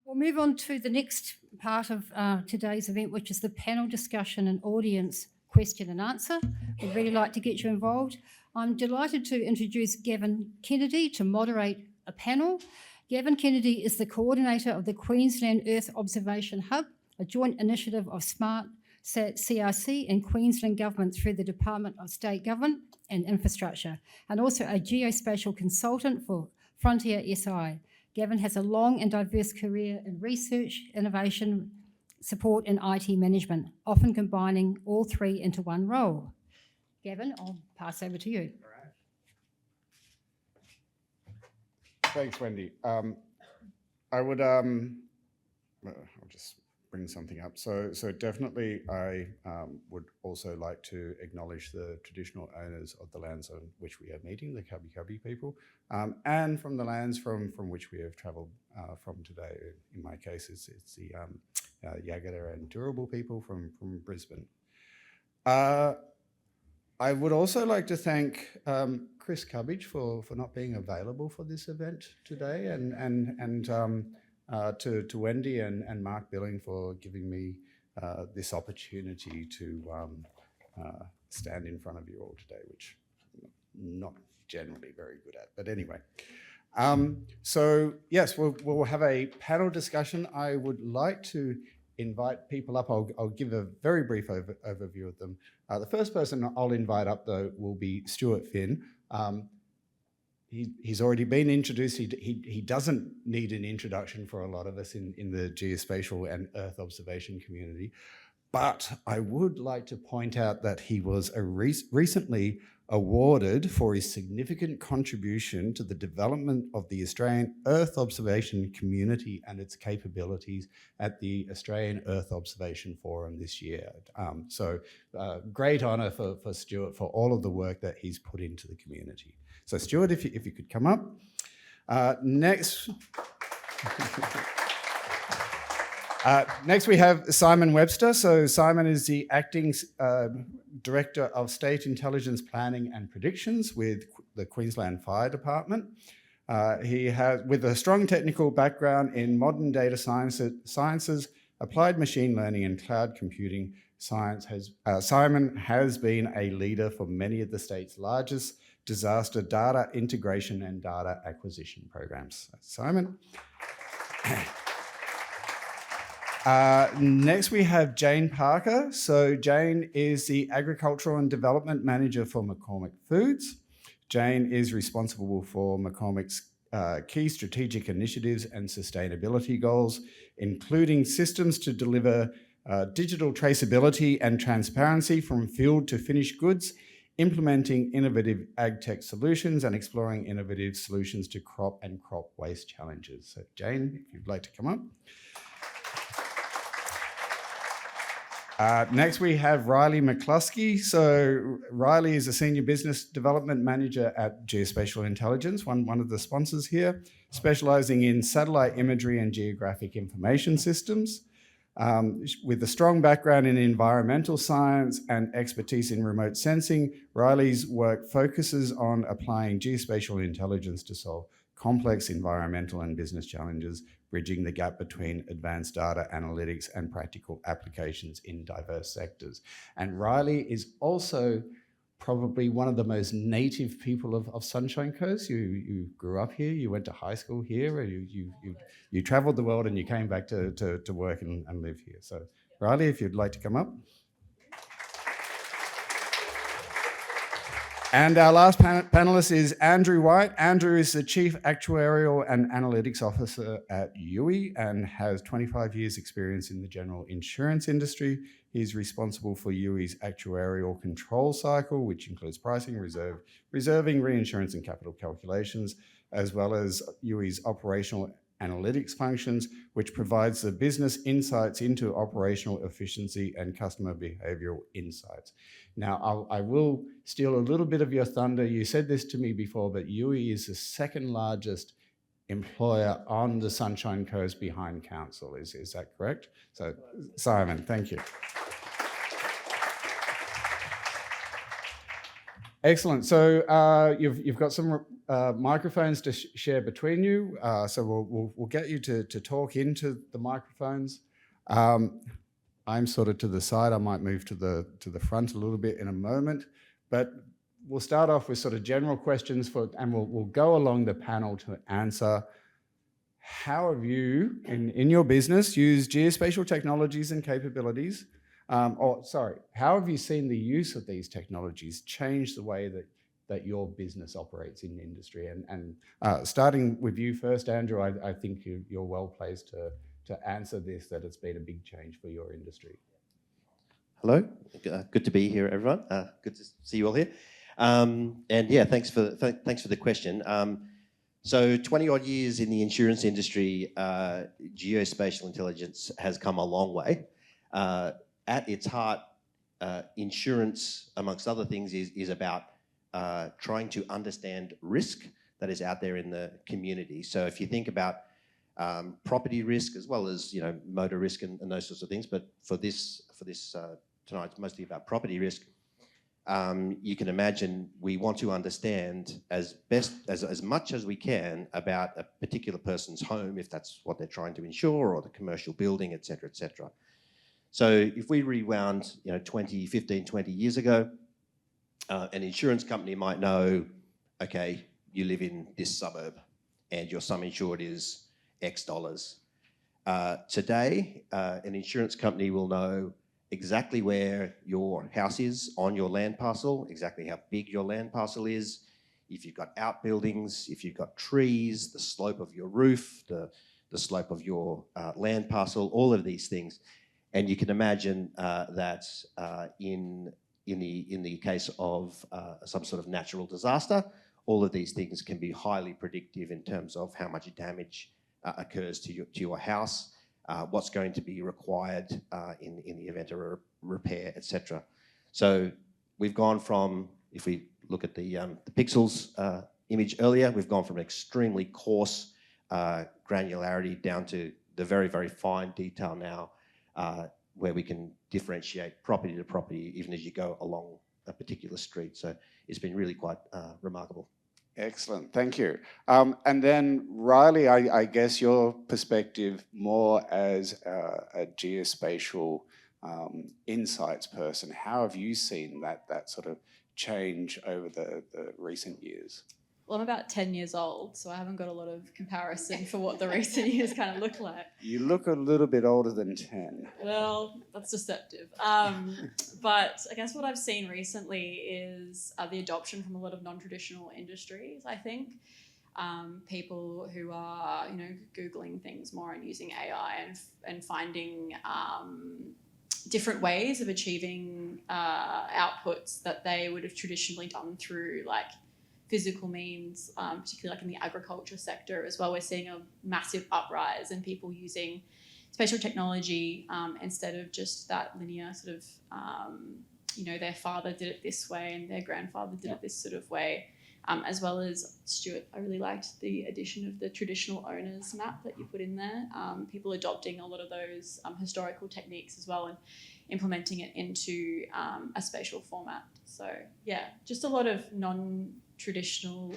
We'll move on to the next part of today's event, which is the panel discussion and audience question and answer. We'd really like to get you involved. I'm delighted to introduce Gavin Kennedy to moderate a panel. Gavin Kennedy is the coordinator of the Queensland Earth Observation Hub, a joint initiative of Smart CRC and Queensland Government through the Department of State Government and Infrastructure, and also a geospatial consultant for Frontier SI. Gavin has a long and diverse career in research, innovation, support and IT management, often combining all three into one role. Gavin, I'll pass over to you. All right. Thanks, Wendy. I'll just bring something up. So definitely I would also like to acknowledge the traditional owners of the lands on which we are meeting, the Kabi people, and from the lands from which we have travelled from today. In my case, it's the Yagara and Turrbal people from Brisbane. I would also like to thank Chris Cubbage for not being available for this event today, and to Wendy and Mark Billing for giving me this opportunity to stand in front of you all today, which I'm not generally very good at, but anyway. So yes, we'll have a panel discussion. I would like to invite people up. I'll give a very brief overview of them. The first person I'll invite up, though, will be Stuart Finn. He's already been introduced. He doesn't need an introduction for a lot of us in the geospatial and Earth observation community. But I would like to point out that he was recently awarded for his significant contribution to the development of the Australian Earth observation community and its capabilities at the Australian Earth Observation Forum this year. Great honour for Stuart for all of the work that he's put into the community. So Stuart, if you could come up. Next we have Simon Webster. So Simon is the Acting Director of State Intelligence Planning and Predictions with the Queensland Fire Department. He has, with a strong technical background in modern data sciences, applied machine learning and cloud computing science, Simon has been a leader for many of the state's largest disaster data integration and data acquisition programs. Simon. Next we have Jane Parker. So Jane is the Agricultural and Development Manager for McCormick Foods. Jane is responsible for McCormick's key strategic initiatives and sustainability goals, including systems to deliver digital traceability and transparency from field to finished goods, implementing innovative ag tech solutions and exploring innovative solutions to crop and crop waste challenges. So Jane, if you'd like to come up. Next we have Rylea McGlusky. So Rylea is a Senior Business Development Manager at Geospatial Intelligence, one of the sponsors here, specialising in satellite imagery and geographic information systems. With a strong background in environmental science and expertise in remote sensing, Rylea's work focuses on applying geospatial intelligence to solve complex environmental and business challenges, bridging the gap between advanced data analytics and practical applications in diverse sectors. And Rylea is also probably one of the most native people of Sunshine Coast. You grew up here, you went to high school here, you travelled the world and you came back to work and live here. So Rylea, if you'd like to come up. And our last panelist is Andrew White. Andrew is the Chief Actuarial and Analytics Officer at Youi and has 25 years experience in the general insurance industry. He's responsible for Youi's actuarial control cycle, which includes pricing, reserving, reinsurance and capital calculations, as well as Youi's operational analytics functions, which provides the business insights into operational efficiency and customer behavioural insights. Now, I will steal a little bit of your thunder. You said this to me before, but Youi is the second largest employer on the Sunshine Coast behind council. Is that correct? So, Simon, thank you. Excellent. So you've got some microphones to share between you. So we'll get you to talk into the microphones. I'm sort of to the side. I might move to the front a little bit in a moment, but we'll start off with sort of general questions and we'll go along the panel to answer. How have you, in your business, used geospatial technologies and capabilities? How have you seen the use of these technologies change the way that your business operates in the industry? And starting with you first, Andrew, I think you're well placed to answer this, that it's been a big change for your industry. Hello, good to be here, everyone. Good to see you all here. And yeah, thanks for the question. So 20 odd years in the insurance industry, geospatial intelligence has come a long way. At its heart, insurance, amongst other things, is about trying to understand risk that is out there in the community. So if you think about property risk as well as motor risk and those sorts of things, but for this tonight, it's mostly about property risk. You can imagine we want to understand as much as we can about a particular person's home, if that's what they're trying to insure, or the commercial building, et cetera, et cetera. So if we rewound 15, 20 years ago, an insurance company might know, okay, you live in this suburb and your sum insured is X dollars. Today, an insurance company will know exactly where your house is on your land parcel, exactly how big your land parcel is, if you've got outbuildings, if you've got trees, the slope of your roof, the slope of your land parcel, all of these things. And you can imagine that in the case of some sort of natural disaster, all of these things can be highly predictive in terms of how much damage occurs to your house, what's going to be required in the event of a repair, etc. So we've gone from, if we look at the pixels image earlier, we've gone from extremely coarse granularity down to the very, very fine detail now, where we can differentiate property to property even as you go along a particular street. So it's been really quite remarkable. Excellent, thank you. And then Rylea, I guess your perspective more as a geospatial insights person, how have you seen that sort of change over the recent years? Well, I'm about 10 years old, so I haven't got a lot of comparison for what the recent years kind of look like. You look a little bit older than 10. Well, that's deceptive. But I guess what I've seen recently is the adoption from a lot of non-traditional industries, I think. People who are, Googling things more and using AI and finding different ways of achieving outputs that they would have traditionally done through physical means, particularly in the agriculture sector as well. We're seeing a massive uprise in people using spatial technology instead of just that linear sort of, their father did it this way and their grandfather did it this sort of way. As well as, Stuart, I really liked the addition of the traditional owners map that you put in there. People adopting a lot of those historical techniques as well and implementing it into a spatial format. So yeah, just a lot of non-traditional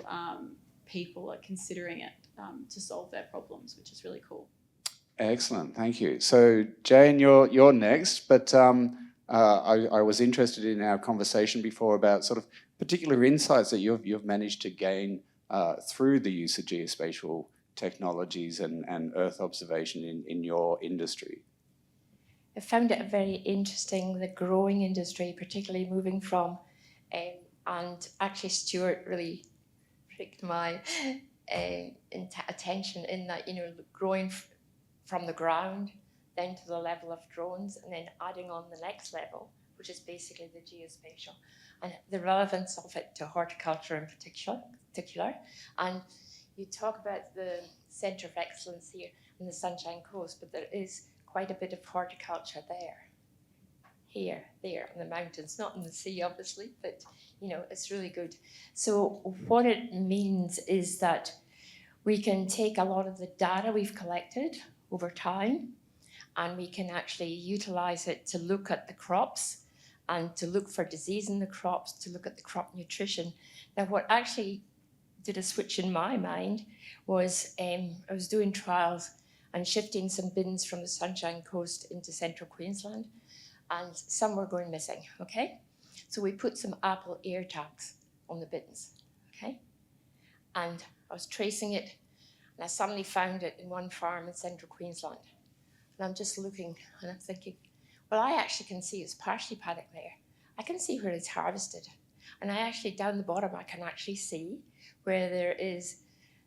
people are considering it to solve their problems, which is really cool. Excellent, thank you. So Jane, you're next, but I was interested in our conversation before about sort of particular insights that you've managed to gain through the use of geospatial technologies and Earth observation in your industry. I found it very interesting, the growing industry, particularly moving from, and actually Stuart really piqued my attention in that, growing from the ground then to the level of drones and then adding on the next level, which is basically the geospatial, and the relevance of it to horticulture in particular. And you talk about the Centre of Excellence here in the Sunshine Coast, but there is quite a bit of horticulture there, there in the mountains, not in the sea obviously, but it's really good. So what it means is that we can take a lot of the data we've collected over time and we can actually utilize it to look at the crops and to look for disease in the crops, to look at the crop nutrition. Now, what actually did a switch in my mind was I was doing trials and shifting some bins from the Sunshine Coast into central Queensland, and some were going missing, okay? So we put some apple ear tags on the bins, okay? And I was tracing it, and I suddenly found it in one farm in central Queensland. And I'm just looking, and I'm thinking, well, I actually can see it's partially paddock there. I can see where it's harvested. And I actually, down the bottom, I can actually see where there is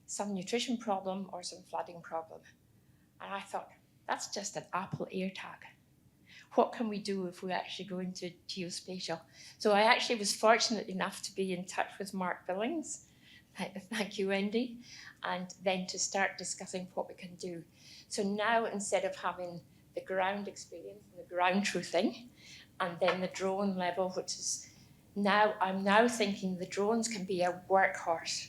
some nutrition problem or some flooding problem. And I thought, that's just an apple ear tag. What can we do if we actually go into geospatial? So I actually was fortunate enough to be in touch with Mark Billings. Thank you, Wendy. And then to start discussing what we can do. So now, instead of having the ground experience and the ground truthing, and then the drone level, which is now, I'm now thinking the drones can be a workhorse.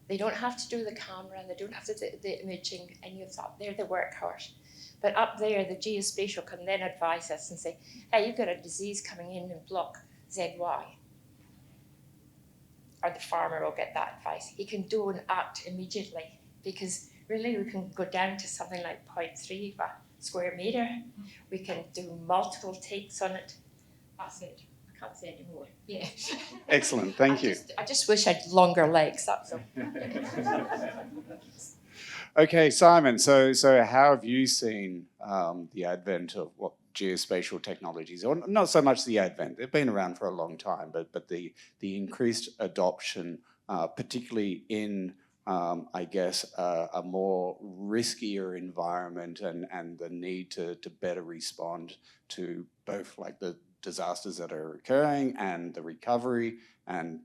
They don't have to do the camera, and they don't have to do the imaging, any of that. They're the workhorse. But up there, the geospatial can then advise us and say, hey, you've got a disease coming in block ZY. Or the farmer will get that advice. He can do an act immediately, because really we can go down to something like 0.3 square metre. We can do multiple takes on it. That's it. I can't say any more. Yeah. Excellent, thank you. I just wish I had longer legs, that's all. Okay, Simon, so how have you seen the advent of what geospatial technologies, or not so much the advent, they've been around for a long time, but the increased adoption, particularly in, I guess, a more riskier environment and the need to better respond to both like the disasters that are occurring and the recovery and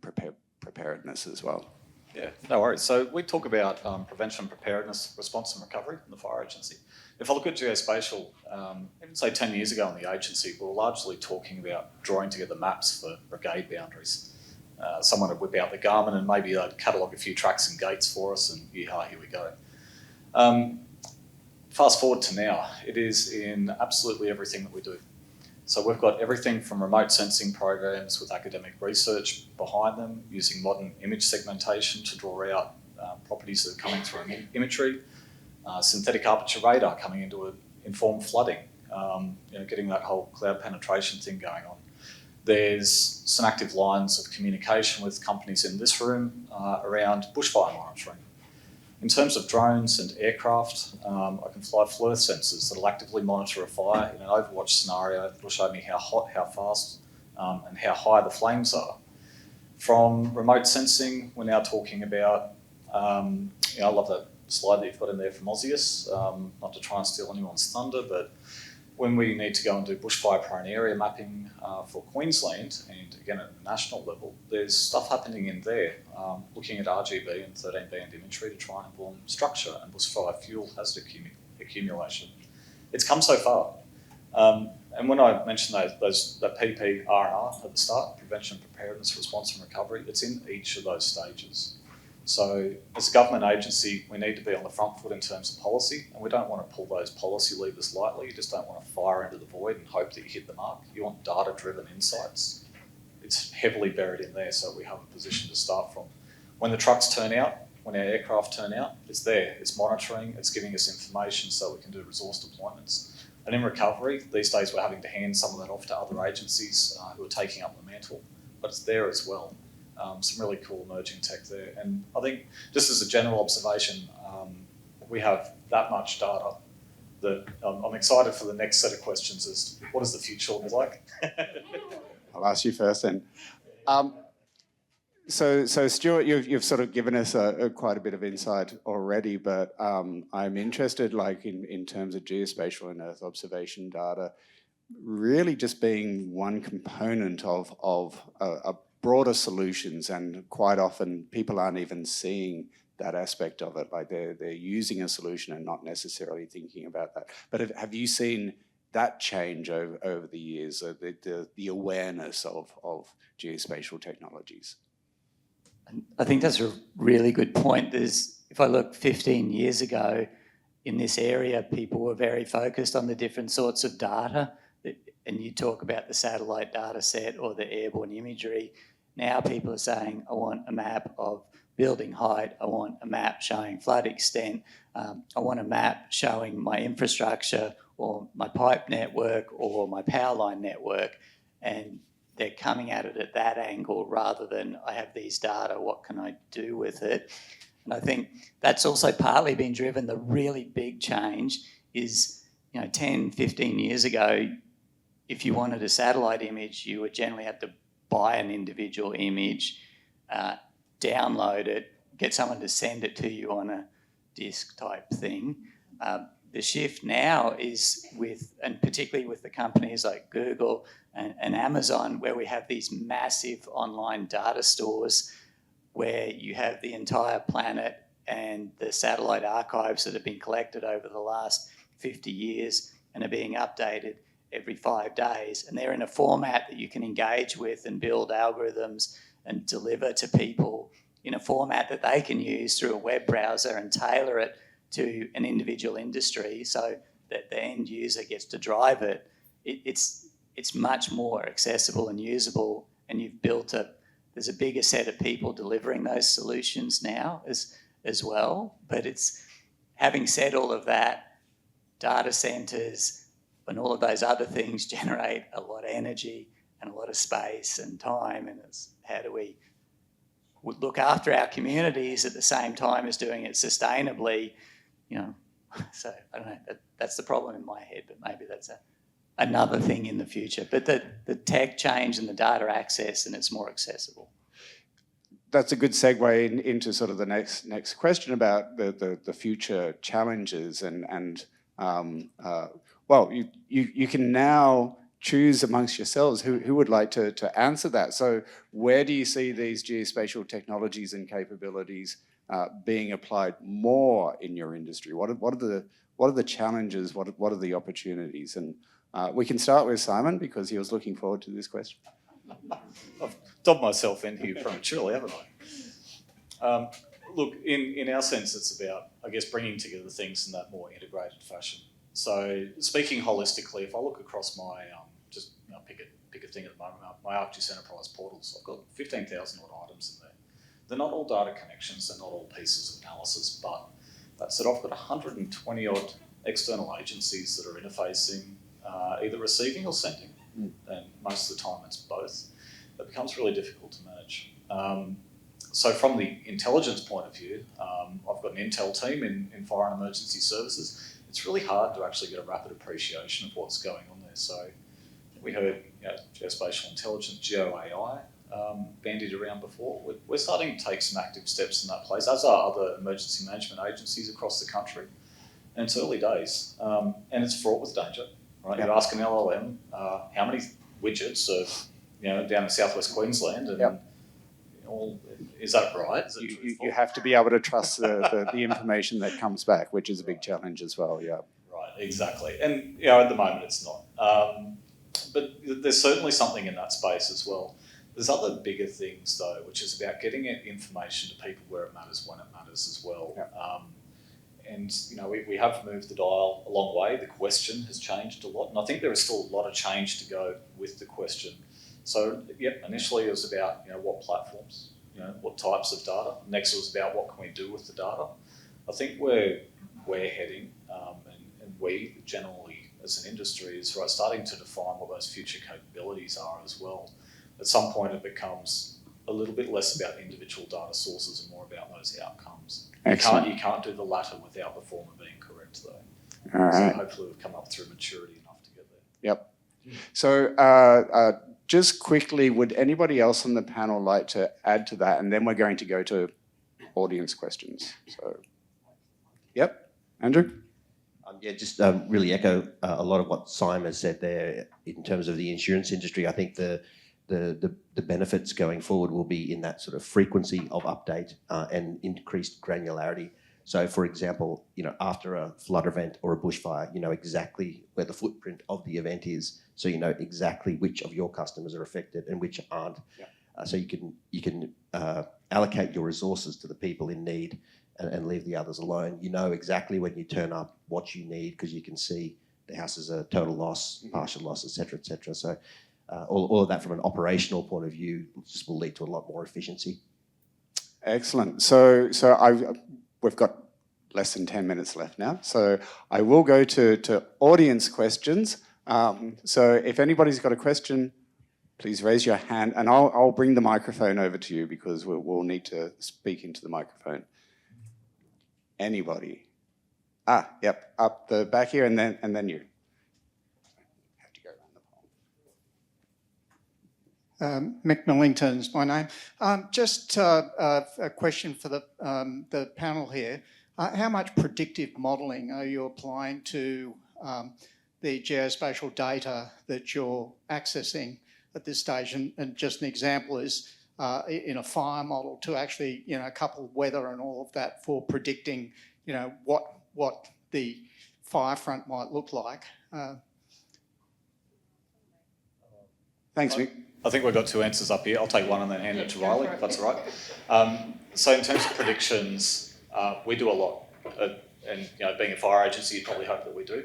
preparedness as well? Yeah, no worries. So we talk about prevention, preparedness, response and recovery in the fire agency. If I look at geospatial, even say 10 years ago in the agency, we were largely talking about drawing together maps for brigade boundaries. Someone would whip out the Garmin and maybe they'd catalogue a few tracks and gates for us and here we go. Fast forward to now, it is in absolutely everything that we do. So we've got everything from remote sensing programs with academic research behind them, using modern image segmentation to draw out properties that are coming through imagery, synthetic aperture radar coming in to inform flooding, getting that whole cloud penetration thing going on. There's some active lines of communication with companies in this room around bushfire monitoring. In terms of drones and aircraft, I can fly FLIR sensors that'll actively monitor a fire in an Overwatch scenario that'll show me how hot, how fast, and how high the flames are. From remote sensing, we're now talking about, I love that slide that you've got in there from Ausius, not to try and steal anyone's thunder, but when we need to go and do bushfire-prone area mapping for Queensland, and again at the national level, there's stuff happening in there, looking at RGB and 13-band imagery to try and inform structure and bushfire fuel hazard accumulation. It's come so far. And when I mentioned that PP, R&R at the start, prevention, preparedness, response and recovery, it's in each of those stages. So as a government agency, we need to be on the front foot in terms of policy, and we don't want to pull those policy levers lightly. You just don't want to fire into the void and hope that you hit the mark. You want data-driven insights. It's heavily buried in there, so we have a position to start from. When the trucks turn out, when our aircraft turn out, it's there. It's monitoring, it's giving us information so we can do resource deployments. And in recovery, these days we're having to hand some of that off to other agencies who are taking up the mantle, but it's there as well. Some really cool emerging tech there. And I think just as a general observation, we have that much data that I'm excited for the next set of questions as to what does the future look like? I'll ask you first then. So Stuart, you've sort of given us quite a bit of insight already, but I'm interested, like in terms of geospatial and Earth observation data, really just being one component of a broader solutions, and quite often people aren't even seeing that aspect of it, like they're using a solution and not necessarily thinking about that. But have you seen that change over the years, the awareness of geospatial technologies? I think that's a really good point. If I look 15 years ago in this area, people were very focused on the different sorts of data. and you talk about the satellite data set or the airborne imagery, now people are saying, I want a map of building height, I want a map showing flood extent, I want a map showing my infrastructure or my pipe network or my power line network, and they're coming at it at that angle rather than I have these data, what can I do with it? And I think that's also partly been driven, the really big change is, 10, 15 years ago, if you wanted a satellite image, you would generally have to buy an individual image, download it, get someone to send it to you on a disk type thing. The shift now is and particularly with the companies like Google and Amazon, where we have these massive online data stores where you have the entire planet and the satellite archives that have been collected over the last 50 years and are being updated every 5 days. And they're in a format that you can engage with and build algorithms and deliver to people in a format that they can use through a web browser and tailor it to an individual industry so that the end user gets to drive it. It's much more accessible and usable, and you've built there's a bigger set of people delivering those solutions now as well. But it's, having said all of that, data centres and all of those other things generate a lot of energy and a lot of space and time, and it's how do we look after our communities at the same time as doing it sustainably, So I don't know, that's the problem in my head, but maybe that's another thing in the future. But the tech change and the data access, and it's more accessible. That's a good segue into sort of the next question about the future challenges well, you can now choose amongst yourselves who would like to answer that. So where do you see these geospatial technologies and capabilities being applied more in your industry? What are the challenges? What are the opportunities? And we can start with Simon, because he was looking forward to this question. I've dubbed myself in here prematurely, haven't I? Look, in our sense, it's about, I guess, bringing together things in that more integrated fashion. So speaking holistically, if I look across my, pick a thing at the moment, my ArcGIS Enterprise portals, I've got 15,000 odd items in there. They're not all data connections, they're not all pieces of analysis, but that said, I've got 120 odd external agencies that are interfacing, either receiving or sending, and most of the time it's both. It becomes really difficult to manage. So from the intelligence point of view, I've got an intel team in fire and emergency services. It's really hard to actually get a rapid appreciation of what's going on there. So we heard geospatial intelligence, GeoAI, bandied around before. We're starting to take some active steps in that place, as are other emergency management agencies across the country. And it's early days, and it's fraught with danger. Right? Yep. You ask an LLM how many widgets are down in southwest Queensland, and is that right? Is it you have to be able to trust the information that comes back, which is a big challenge as well. Yeah. Right. Exactly. And at the moment it's not. But there's certainly something in that space as well. There's other bigger things though, which is about getting information to people where it matters, when it matters as well. Yeah. And we have moved the dial a long way. The question has changed a lot, and I think there is still a lot of change to go with the question. So, initially it was about what platforms, what types of data. Next it was about what can we do with the data. I think where we're heading, and we generally as an industry is starting to define what those future capabilities are as well. At some point it becomes a little bit less about individual data sources and more about those outcomes. Excellent. You can't do the latter without the former being correct though. All right. So hopefully we've come up through maturity enough to get there. Yep. So just quickly, would anybody else on the panel like to add to that? And then we're going to go to audience questions. So, yep, Andrew? Just really echo a lot of what Simon has said there in terms of the insurance industry. I think the benefits going forward will be in that sort of frequency of update and increased granularity. So, for example, after a flood event or a bushfire, you know exactly where the footprint of the event is. So you know exactly which of your customers are affected and which aren't. Yeah. So you can allocate your resources to the people in need and leave the others alone. You know exactly when you turn up what you need because you can see the house is a total loss, partial loss, et cetera. So all of that from an operational point of view just will lead to a lot more efficiency. Excellent. So we've got less than 10 minutes left now. So I will go to audience questions. So if anybody's got a question, please raise your hand, and I'll bring the microphone over to you because we'll need to speak into the microphone. Anybody? Yep, up the back here, and then you. Have to go around the pole. Mick Millington's my name. Just a question for the panel here. How much predictive modelling are you applying to the geospatial data that you're accessing at this stage? And just an example is in a fire model to actually, couple weather and all of that for predicting, what the fire front might look like. Thanks, Mick. I think we've got two answers up here. I'll take one and then hand it to Rylea, if that's all right. So in terms of predictions, we do a lot. And being a fire agency, you'd probably hope that we do.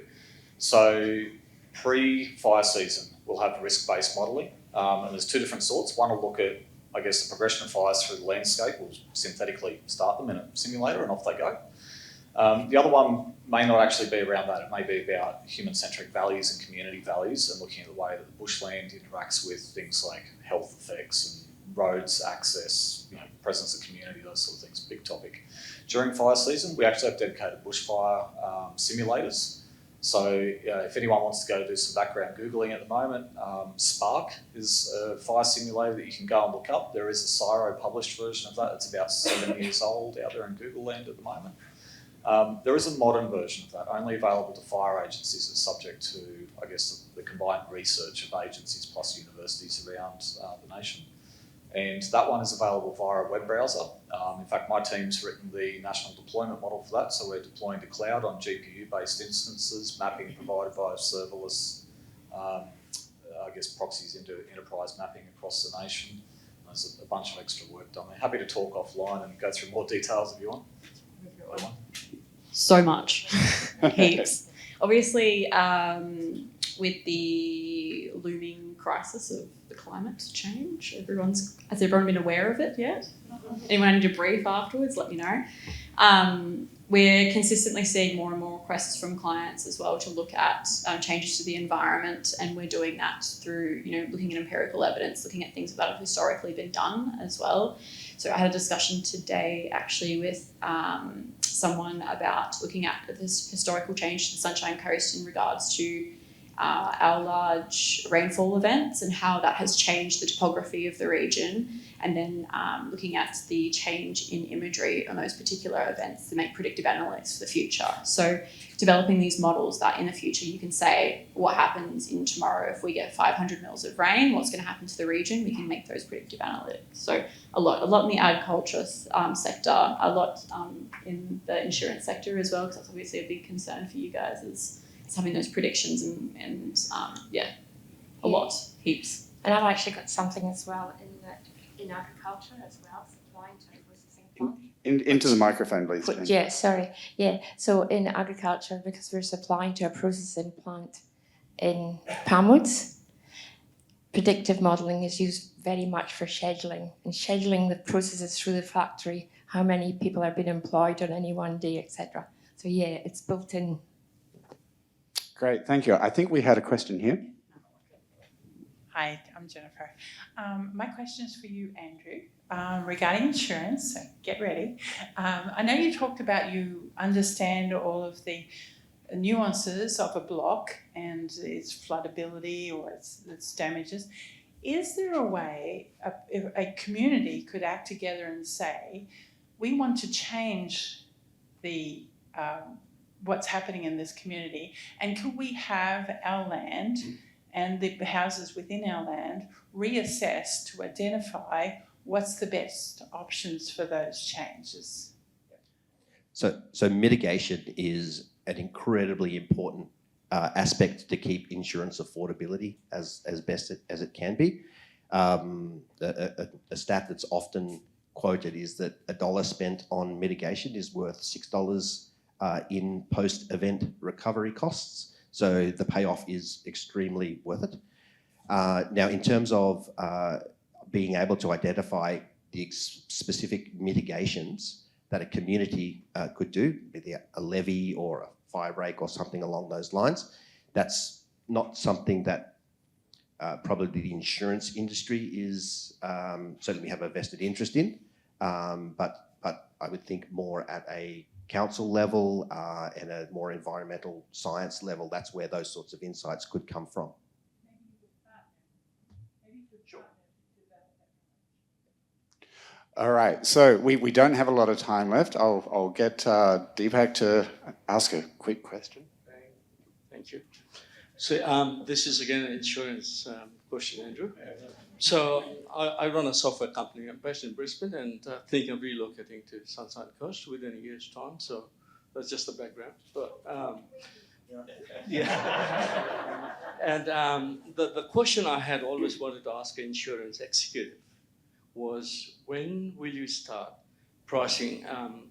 So pre-fire season, we'll have risk-based modelling. And there's two different sorts. One will look at, I guess, the progression of fires through the landscape. We'll synthetically start them in a simulator and off they go. The other one may not actually be around that. It may be about human-centric values and community values and looking at the way that the bushland interacts with things like health effects and roads, access, presence of community, those sort of things, big topic. During fire season, we actually have dedicated bushfire simulators. So if anyone wants to go do some background Googling at the moment, Spark is a fire simulator that you can go and look up. There is a CSIRO published version of that. It's about 7 years old out there in Google land at the moment. There is a modern version of that, only available to fire agencies. It's subject to, I guess, the combined research of agencies plus universities around the nation. And that one is available via a web browser. In fact, my team's written the national deployment model for that. So we're deploying to cloud on GPU-based instances, mapping provided via serverless, proxies into enterprise mapping across the nation. There's a bunch of extra work done there. Happy to talk offline and go through more details if you want. So much. Heaps. Obviously, with the looming crisis of the climate change, has everyone been aware of it yet? Anyone need a brief afterwards? Let me know. We're consistently seeing more and more requests from clients as well to look at changes to the environment, and we're doing that through, looking at empirical evidence, looking at things that have historically been done as well. So I had a discussion today actually with someone about looking at this historical change to the Sunshine Coast in regards to our large rainfall events and how that has changed the topography of the region, and then looking at the change in imagery on those particular events to make predictive analytics for the future. So developing these models that in the future you can say what happens in tomorrow if we get 500 mils of rain, what's going to happen to the region, we can make those predictive analytics. So a lot in the agriculture sector, a lot in the insurance sector as well, because that's obviously a big concern for you guys is having those predictions and a lot, heaps. And I've actually got something as well in agriculture as well, supplying to a processing plant. Into the microphone, please. Jane. Yeah, sorry. Yeah, so in agriculture, because we're supplying to a processing plant in Palmwoods, predictive modelling is used very much for scheduling the processes through the factory, how many people are being employed on any one day, etc. So yeah, it's built in. Great, thank you. I think we had a question here. Hi, I'm Jennifer. My question is for you, Andrew, regarding insurance, so get ready. I know you talked about you understand all of the nuances of a block and its floodability or its damages. Is there a way a community could act together and say, we want to change the what's happening in this community, and could we have our land and the houses within our land reassessed to identify what's the best options for those changes? So mitigation is an incredibly important aspect to keep insurance affordability as best as it can be. A stat that's often quoted is that $1 spent on mitigation is worth $6 in post-event recovery costs. So the payoff is extremely worth it. Now, in terms of being able to identify the specific mitigations that a community could do, be it a levy or a fire break or something along those lines, that's not something that probably the insurance industry is certainly have a vested interest in, but I would think more at a council level and a more environmental science level, that's where those sorts of insights could come from. All right, so we don't have a lot of time left. I'll get Deepak to ask a quick question. Thank you. So this is again an insurance question, Andrew. So I run a software company. I'm based in Brisbane and thinking of relocating to Sunshine Coast within a year's time. So that's just the background. But yeah. And the question I had always wanted to ask an insurance executive was, when will you start pricing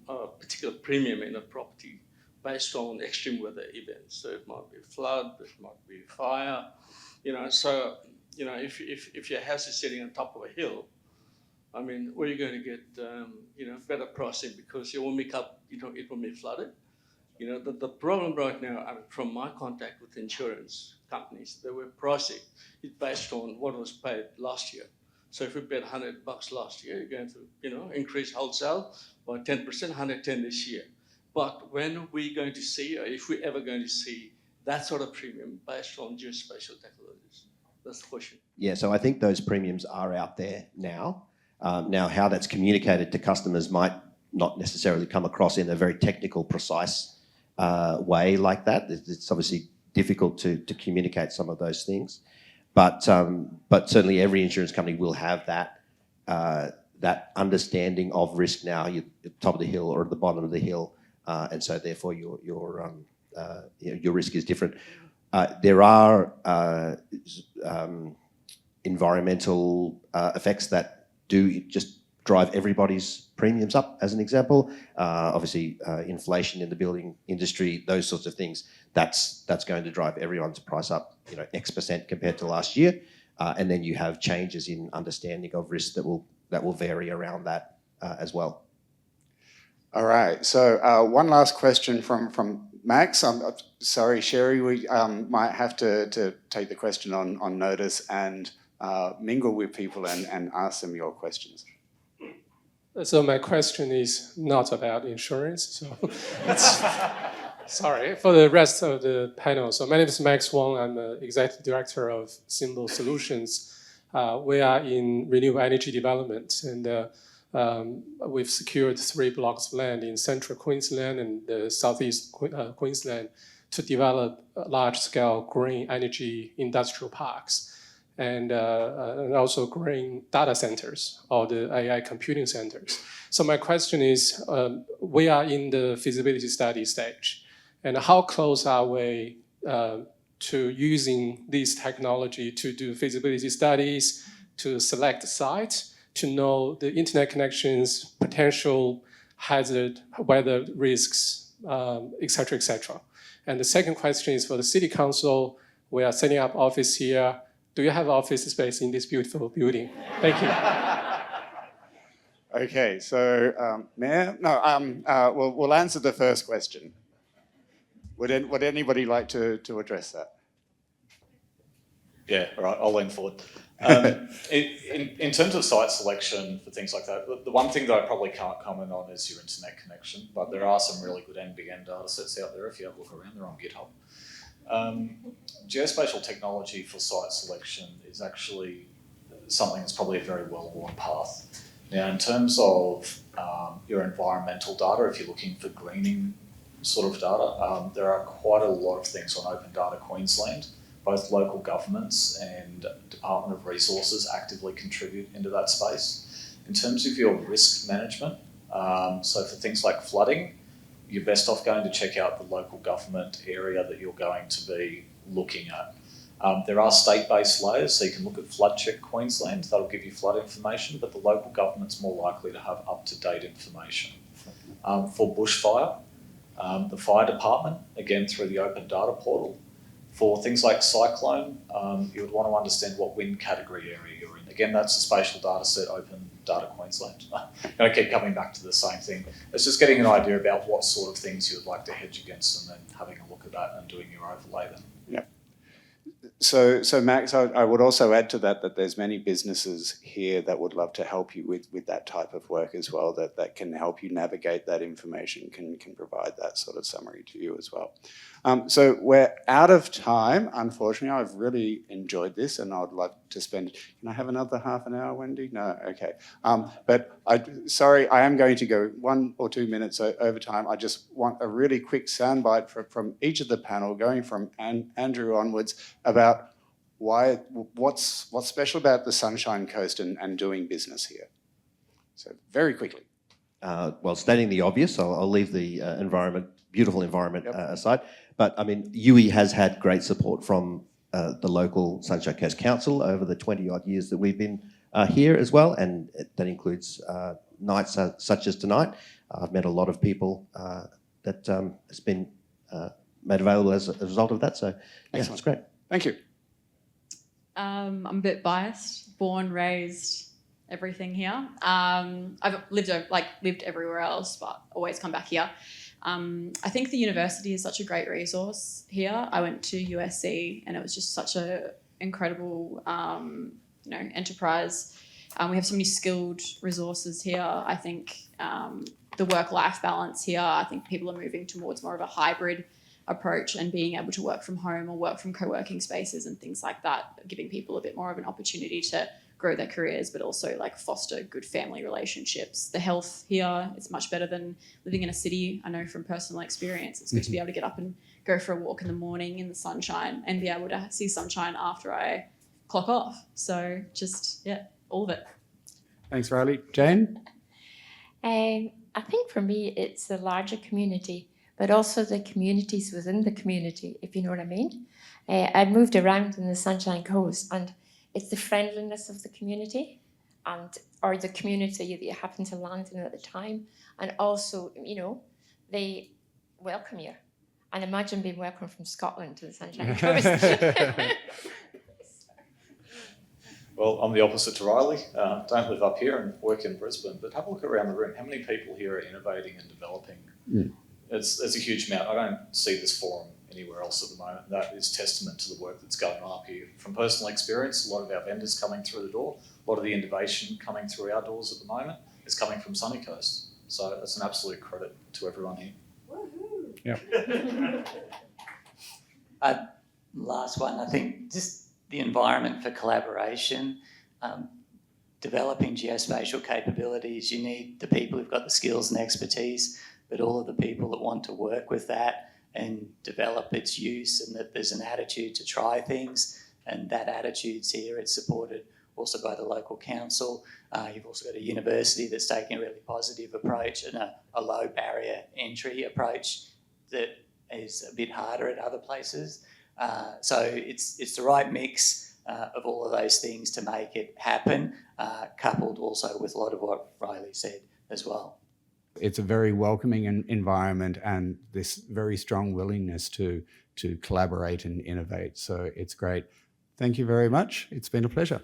a particular premium in a property based on extreme weather events? So it might be flood, it might be fire, so, if your house is sitting on top of a hill, I mean, where are you going to get, better pricing because it will make up, it will be flooded. The problem right now, from my contact with insurance companies, they were pricing it based on what was paid last year. So if we paid $100 last year, you're going to, increase wholesale by 10%, 110 this year. But when are we going to see, or if we're ever going to see, that sort of premium based on geospatial technologies? That's the question. Yeah, so I think those premiums are out there now. Now, how that's communicated to customers might not necessarily come across in a very technical, precise way like that. It's obviously difficult to communicate some of those things. But certainly every insurance company will have that understanding of risk now. You're at the top of the hill or at the bottom of the hill, and so therefore your risk is different. There are environmental effects that do just drive everybody's premiums up, as an example. Obviously, inflation in the building industry, those sorts of things, that's going to drive everyone's price up, X% compared to last year. And then you have changes in understanding of risk that will vary around that as well. All right, so one last question from Max. I'm sorry, Sherry, we might have to take the question on notice and mingle with people and ask them your questions. So my question is not about insurance, so sorry for the rest of the panel. So my name is Max Wong. I'm the Executive Director of Symbol Solutions. We are in renewable energy development, and we've secured 3 blocks of land in central Queensland and the southeast Queensland to develop large-scale green energy industrial parks. And also green data centers or the AI computing centers. So my question is, we are in the feasibility study stage, and how close are we to using this technology to do feasibility studies, to select sites, to know the internet connections, potential hazard, weather risks, et cetera, et cetera. And the second question is for the City Council. We are setting up office here. Do you have office space in this beautiful building? Thank you. Okay, so Mayor, no, we'll answer the first question. Would anybody like to address that? Yeah, all right, I'll lean forward. In terms of site selection for things like that, the one thing that I probably can't comment on is your internet connection, but there are some really good NBN data sets out there if you have a look around. They're on GitHub. Geospatial technology for site selection is actually something that's probably a very well-worn path. Now, in terms of your environmental data, if you're looking for greening sort of data, there are quite a lot of things on Open Data Queensland. Both local governments and Department of Resources actively contribute into that space. In terms of your risk management, so for things like flooding, you're best off going to check out the local government area that you're going to be looking at. There are state-based layers, so you can look at Flood Check Queensland, that'll give you flood information, but the local government's more likely to have up-to-date information. For bushfire, the fire department, again through the open data portal, For things like cyclone, you would want to understand what wind category area you're in. Again, that's a spatial data set, Open Data Queensland. I keep coming back to the same thing. It's just getting an idea about what sort of things you would like to hedge against and then having a look at that and doing your overlay then. Yep. So Max, I would also add to that there's many businesses here that would love to help you with that type of work as well, that can help you navigate that information, can provide that sort of summary to you as well. So we're out of time, unfortunately. I've really enjoyed this and I'd love to spend, can I have another half an hour, Wendy? No, okay. But sorry, I am going to go 1 or 2 minutes over time. I just want a really quick soundbite from each of the panel, going from Andrew onwards, about what's special about the Sunshine Coast and doing business here. So very quickly. Well, stating the obvious, I'll leave the beautiful environment aside. But I mean, Youi has had great support from the local Sunshine Coast Council over the 20-odd years that we've been here as well, and that includes nights such as tonight. I've met a lot of people that has been made available as a result of that, so yeah, it's great. Thank you. I'm a bit biased. Born, raised, everything here. I've lived everywhere else, but always come back here. I think the university is such a great resource here. I went to USC and it was just such an incredible, enterprise. We have so many skilled resources here. I think the work-life balance here, I think people are moving towards more of a hybrid approach and being able to work from home or work from co-working spaces and things like that, giving people a bit more of an opportunity to grow their careers, but also like foster good family relationships. The health here is much better than living in a city. I know from personal experience, it's good to be able to get up and go for a walk in the morning in the sunshine and be able to see sunshine after I clock off. So just, yeah, all of it. Thanks, Riley. Jane? I think for me, it's the larger community, but also the communities within the community, if you know what I mean. I've moved around in the Sunshine Coast, and it's the friendliness of the community or the community that you happen to land in at the time. And also, they welcome you. And imagine being welcomed from Scotland to the Sunshine Coast. Well, I'm the opposite to Riley. Don't live up here and work in Brisbane, but have a look around the room. How many people here are innovating and developing? It's a huge amount. I don't see this forum anywhere else at the moment. That is testament to the work that's going on up here. From personal experience, a lot of our vendors coming through the door, a lot of the innovation coming through our doors at the moment is coming from Sunny Coast. So that's an absolute credit to everyone here. Woohoo! Yeah. Last one, I think just the environment for collaboration, developing geospatial capabilities. You need the people who've got the skills and expertise, but all of the people that want to work with that and develop its use, and that there's an attitude to try things, and that attitude's here. It's supported also by the local council. You've also got a university that's taking a really positive approach and a low barrier entry approach that is a bit harder at other places. So it's the right mix of all of those things to make it happen, coupled also with a lot of what Riley said as well. It's a very welcoming environment and this very strong willingness to collaborate and innovate. So it's great. Thank you very much. It's been a pleasure.